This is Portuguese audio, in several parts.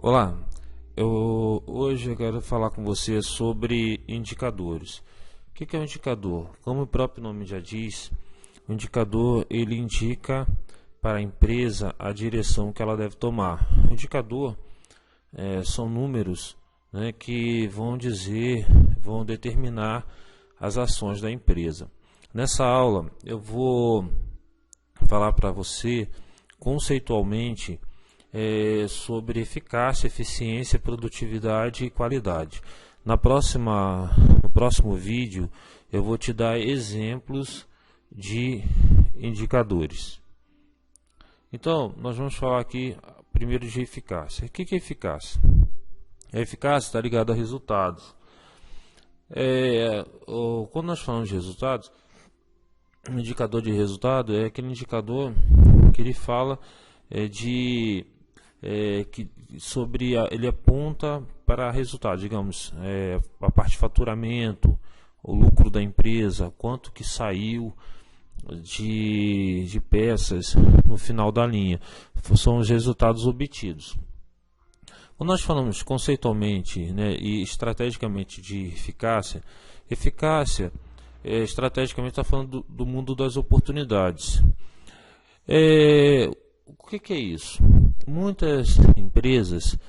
Olá, hoje eu quero falar com você sobre indicadores. O que é um indicador? Como o próprio nome já diz, o indicador ele indica para a empresa a direção que ela deve tomar. O indicador são números, né, que vão determinar as ações da empresa. Nessa aula eu vou falar para você conceitualmente sobre eficácia, eficiência, produtividade e qualidade. No próximo vídeo eu vou te dar exemplos de indicadores. Então, nós vamos falar aqui primeiro de eficácia. O que é eficácia? A eficácia está ligada a resultados. Quando nós falamos de resultados, um indicador de resultado é aquele indicador que ele fala ele aponta para resultado, digamos, a parte de faturamento, o lucro da empresa, quanto que saiu de peças no final da linha, são os resultados obtidos. Quando nós falamos conceitualmente, né, e estrategicamente de eficácia, estrategicamente está falando do mundo das oportunidades. O que é isso? Muitas empresas,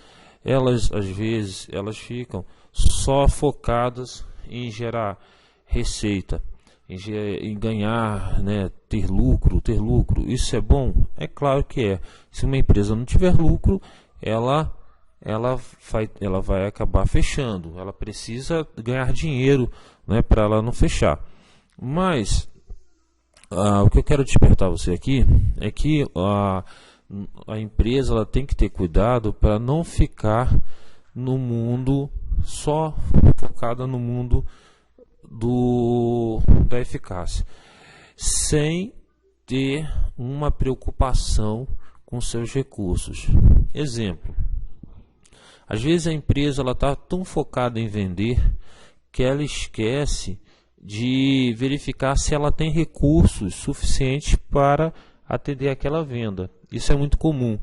às vezes ficam só focadas em gerar receita, em ganhar, né, ter lucro. Isso é bom? É claro que é. Se uma empresa não tiver lucro, ela vai acabar fechando. Ela precisa ganhar dinheiro, né, para ela não fechar. Mas o que eu quero despertar você aqui é que a empresa ela tem que ter cuidado para não ficar no mundo só focada no mundo da eficácia, sem ter uma preocupação com seus recursos. Exemplo: às vezes a empresa está tão focada em vender que ela esquece de verificar se ela tem recursos suficientes para atender aquela venda. Isso é muito comum.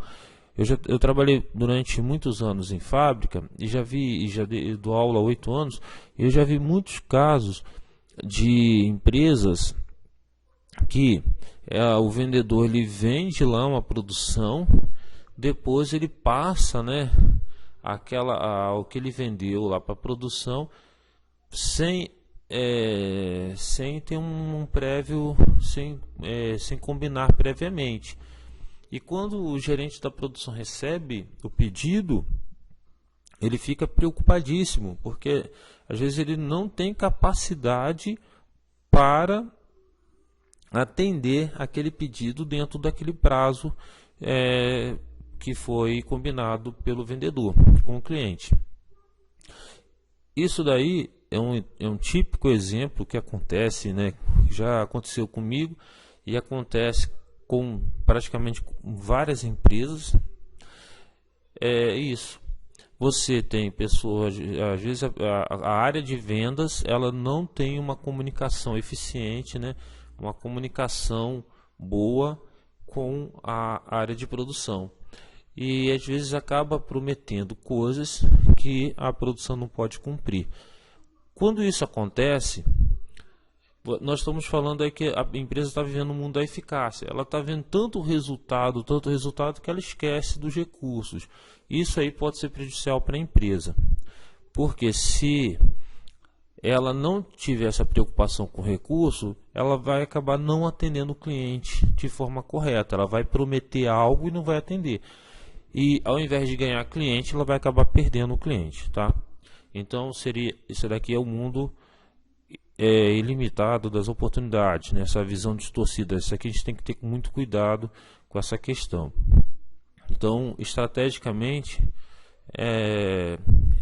Eu trabalhei durante muitos anos em fábrica e dou aula há 8 anos. Eu já vi muitos casos de empresas que o vendedor ele vende lá uma produção, depois ele passa, né, o que ele vendeu lá para a produção sem ter um prévio, sem combinar previamente. E quando o gerente da produção recebe o pedido, ele fica preocupadíssimo, porque às vezes ele não tem capacidade para atender aquele pedido dentro daquele prazo que foi combinado pelo vendedor com o cliente. Isso daí é um típico exemplo que acontece, né? Já aconteceu comigo e acontece com praticamente várias empresas. Isso. Você tem pessoas, às vezes a área de vendas ela não tem uma comunicação eficiente, né? Uma comunicação boa com a área de produção. E às vezes acaba prometendo coisas que a produção não pode cumprir. Quando isso acontece, nós estamos falando aí que a empresa está vivendo um mundo da eficácia. Ela está vendo tanto resultado que ela esquece dos recursos. Isso aí pode ser prejudicial para a empresa, porque se ela não tiver essa preocupação com o recurso, ela vai acabar não atendendo o cliente de forma correta. Ela vai prometer algo e não vai atender. E ao invés de ganhar cliente, ela vai acabar perdendo o cliente, tá? Então isso daqui é o mundo ilimitado das oportunidades, né? Essa visão distorcida. Isso aqui a gente tem que ter muito cuidado com essa questão. Então, estrategicamente,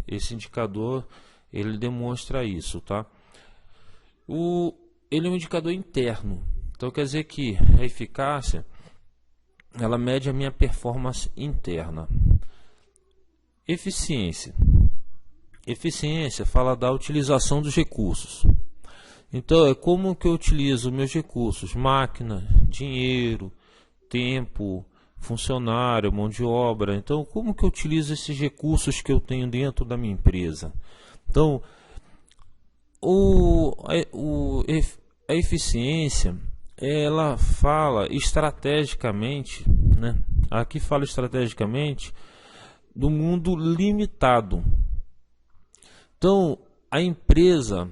esse indicador ele demonstra isso, tá? Ele é um indicador interno. Então quer dizer que a eficácia ela mede a minha performance interna. Eficiência fala da utilização dos recursos. Então é como que eu utilizo meus recursos: máquina, dinheiro, tempo, funcionário, mão de obra. Então, como que eu utilizo esses recursos que eu tenho dentro da minha empresa? Então, a eficiência, ela fala estrategicamente, né? Aqui fala estrategicamente do mundo limitado. Então, a empresa,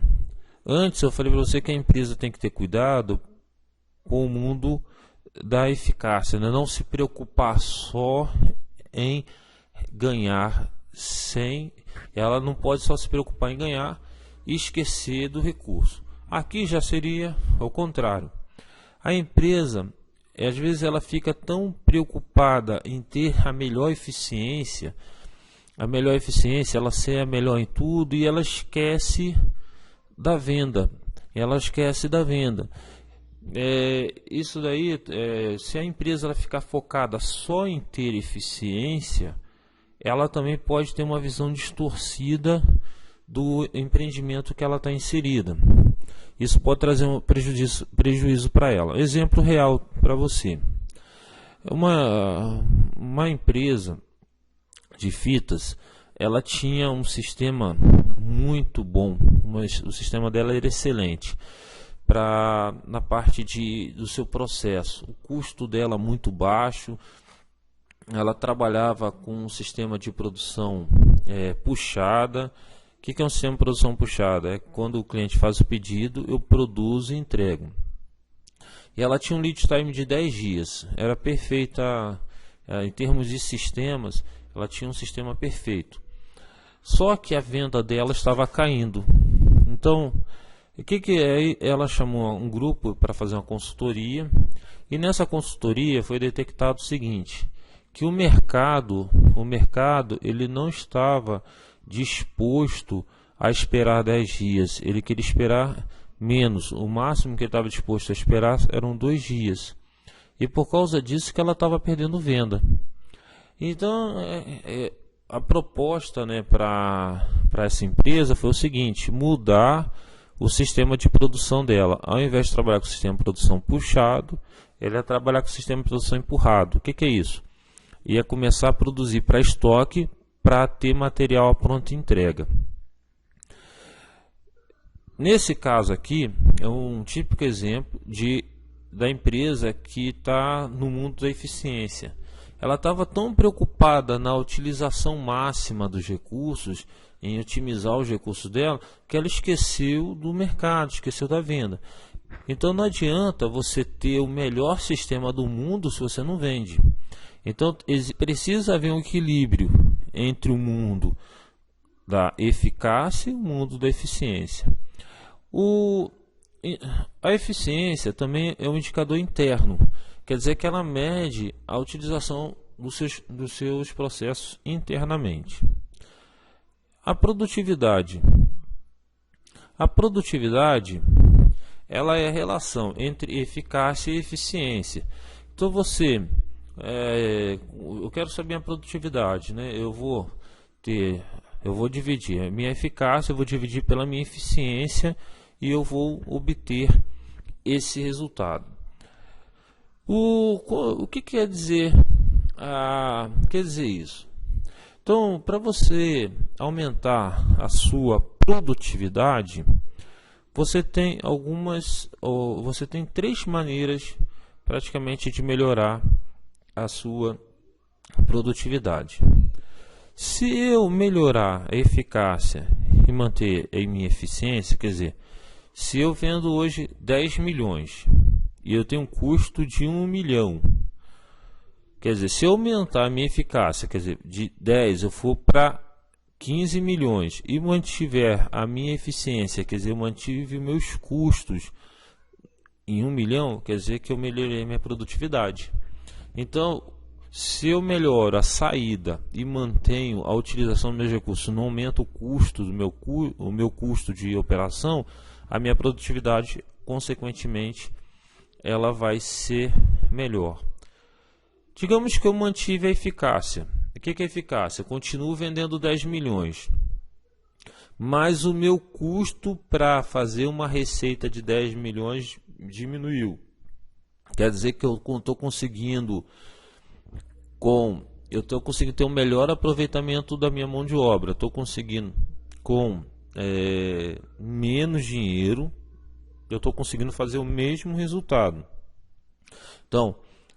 antes eu falei para você que a empresa tem que ter cuidado com o mundo da eficácia, né? Não se preocupar só em ganhar, ela não pode só se preocupar em ganhar e esquecer do recurso. Aqui já seria o contrário. A empresa, às vezes, ela fica tão preocupada em ter a melhor eficiência, ela ser a melhor em tudo, e ela esquece da venda. Isso daí, se a empresa ela ficar focada só em ter eficiência, ela também pode ter uma visão distorcida do empreendimento que ela está inserida. Isso pode trazer um prejuízo para ela. Exemplo real para você: uma empresa de fitas, ela tinha um sistema muito bom, o sistema dela era excelente na parte do seu processo. O custo dela muito baixo. Ela trabalhava com um sistema de produção puxada. O que é um sistema de produção puxada? É quando o cliente faz o pedido, eu produzo e entrego. E ela tinha um lead time de 10 dias. Era perfeita, em termos de sistemas, ela tinha um sistema perfeito. Só que a venda dela estava caindo. Então, ela chamou um grupo para fazer uma consultoria. E nessa consultoria foi detectado o seguinte: que o mercado ele não estava disposto a esperar 10 dias, ele queria esperar menos. O máximo que ele estava disposto a esperar eram 2 dias, e por causa disso que ela estava perdendo venda. Então, a proposta, né, para essa empresa foi o seguinte: mudar o sistema de produção dela. Ao invés de trabalhar com o sistema de produção puxado, ele ia trabalhar com o sistema de produção empurrado. O que é isso? Ia começar a produzir para estoque, para ter material à pronta entrega. Nesse caso aqui, é um típico exemplo da empresa que está no mundo da eficiência. Ela estava tão preocupada na utilização máxima dos recursos, em otimizar os recursos dela, que ela esqueceu do mercado, esqueceu da venda. Então não adianta você ter o melhor sistema do mundo se você não vende. Então precisa haver um equilíbrio entre o mundo da eficácia e o mundo da eficiência. A eficiência também é um indicador interno, quer dizer que ela mede a utilização dos seus processos internamente. A produtividade. Ela é a relação entre eficácia e eficiência. Então eu quero saber a produtividade, né? Eu vou dividir a minha eficácia, eu vou dividir pela minha eficiência e eu vou obter esse resultado. O que quer dizer isso? Então, para você aumentar a sua produtividade, você tem três maneiras praticamente de melhorar a sua produtividade. Se eu melhorar a eficácia e manter a minha eficiência, quer dizer, se eu vendo hoje 10 milhões e eu tenho um custo de 1 milhão, quer dizer, se eu aumentar a minha eficácia, quer dizer, de 10 eu for para 15 milhões e mantiver a minha eficiência, quer dizer, eu mantive meus custos em 1 milhão, quer dizer que eu melhorei a minha produtividade. Então, se eu melhoro a saída e mantenho a utilização dos meus recursos, não aumento o custo o meu custo de operação, a minha produtividade, consequentemente, ela vai ser melhor. Digamos que eu mantive a eficácia. O que é eficácia? Eu continuo vendendo 10 milhões, mas o meu custo para fazer uma receita de 10 milhões diminuiu. Quer dizer que eu estou conseguindo eu estou conseguindo ter um melhor aproveitamento da minha mão de obra, estou conseguindo com menos dinheiro, eu estou conseguindo fazer o mesmo resultado. Então,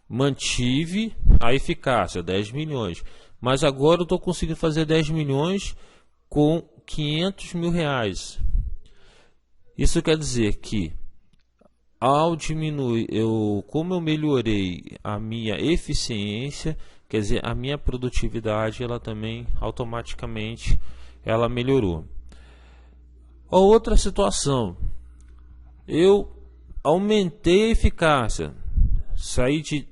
mantive a eficácia, 10 milhões, mas agora eu estou conseguindo fazer 10 milhões com 500 mil reais. Isso quer dizer que ao diminuir, como eu melhorei a minha eficiência, quer dizer, a minha produtividade, ela também automaticamente ela melhorou. A outra situação, eu aumentei a eficácia, saí de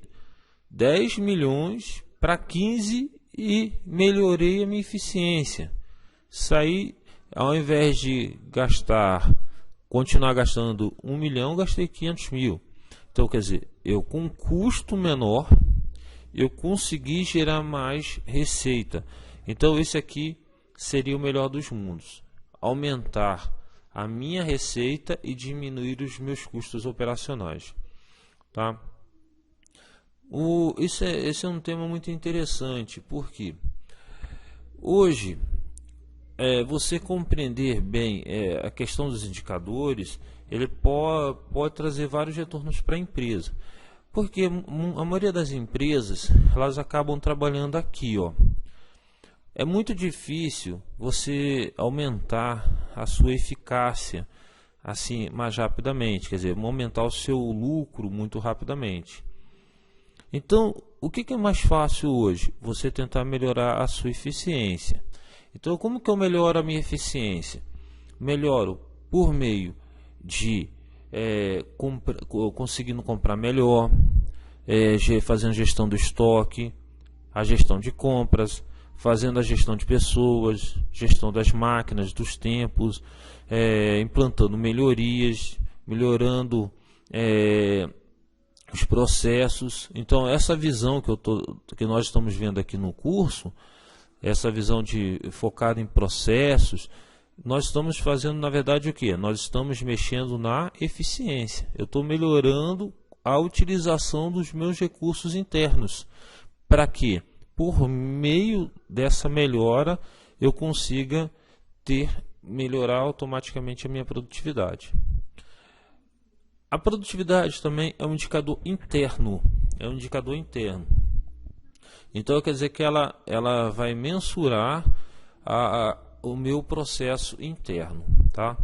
10 milhões para 15 e melhorei a minha eficiência. Saí, ao invés de continuar gastando 1 milhão, gastei 500 mil. Então, quer dizer, eu com um custo menor, eu consegui gerar mais receita. Então, esse aqui seria o melhor dos mundos. Aumentar a minha receita e diminuir os meus custos operacionais. Tá? Esse é um tema muito interessante, porque hoje você compreender bem a questão dos indicadores, ele pode trazer vários retornos para a empresa, porque a maioria das empresas elas acabam trabalhando aqui, ó. É muito difícil você aumentar a sua eficácia assim mais rapidamente, quer dizer, aumentar o seu lucro muito rapidamente. Então, o que é mais fácil hoje? Você tentar melhorar a sua eficiência. Então, como que eu melhoro a minha eficiência? Melhoro por meio de conseguindo comprar melhor, fazendo gestão do estoque, a gestão de compras, fazendo a gestão de pessoas, gestão das máquinas, dos tempos, implantando melhorias, melhorando os processos. Então, essa visão que nós estamos vendo aqui no curso, essa visão focada em processos, nós estamos fazendo, na verdade, o que? Nós estamos mexendo na eficiência. Eu estou melhorando a utilização dos meus recursos internos. Para que, por meio dessa melhora, eu consiga melhorar automaticamente a minha produtividade. A produtividade também é um indicador interno. Então, quer dizer que ela vai mensurar o meu processo interno, tá?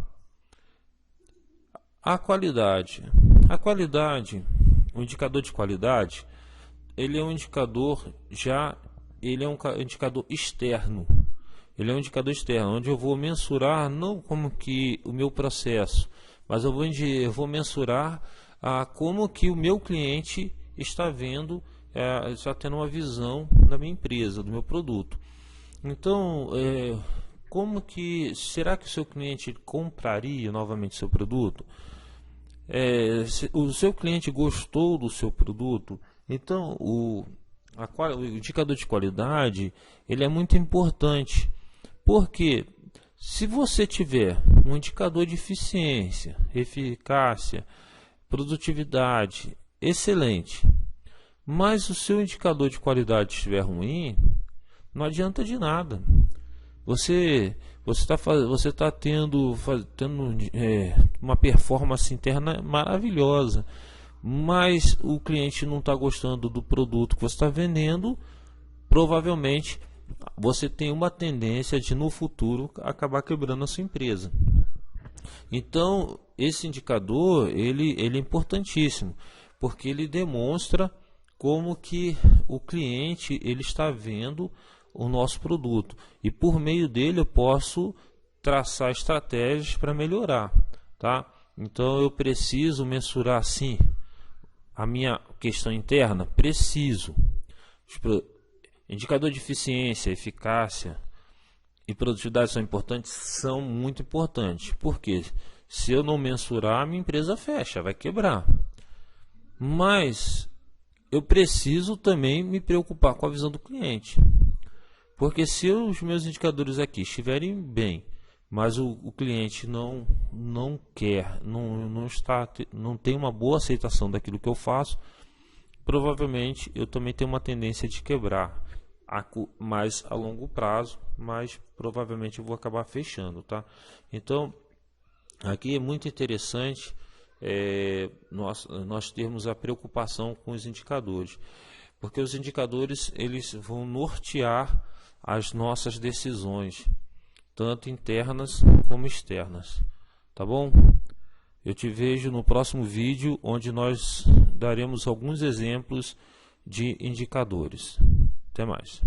A qualidade, o indicador de qualidade, ele é um indicador externo. Ele é um indicador externo, onde eu vou mensurar não como que o meu processo, mas eu vou mensurar como que o meu cliente está vendo, está tendo uma visão da minha empresa, do meu produto. Então, será que o seu cliente compraria novamente seu produto? Se o seu cliente gostou do seu produto, então o indicador de qualidade ele é muito importante, porque se você tiver um indicador de eficiência, eficácia, produtividade excelente, mas o seu indicador de qualidade estiver ruim, não adianta de nada. Você está tendo uma performance interna maravilhosa, mas o cliente não está gostando do produto que você está vendendo, provavelmente você tem uma tendência de no futuro acabar quebrando a sua empresa. Então esse indicador ele é importantíssimo, porque ele demonstra como que o cliente ele está vendo o nosso produto, e por meio dele eu posso traçar estratégias para melhorar, tá? Então eu preciso mensurar sim a minha questão interna, indicador de eficiência, eficácia e produtividade são muito importantes, porque se eu não mensurar, a minha empresa fecha, vai quebrar. Mas eu preciso também me preocupar com a visão do cliente, porque se os meus indicadores aqui estiverem bem, mas o cliente não quer, não tem uma boa aceitação daquilo que eu faço, provavelmente eu também tenho uma tendência de quebrar mais a longo prazo, mas provavelmente eu vou acabar fechando, tá? Então aqui é muito interessante nós termos a preocupação com os indicadores, porque os indicadores eles vão nortear as nossas decisões, tanto internas como externas, tá bom? Eu te vejo no próximo vídeo, onde nós daremos alguns exemplos de indicadores. Até mais.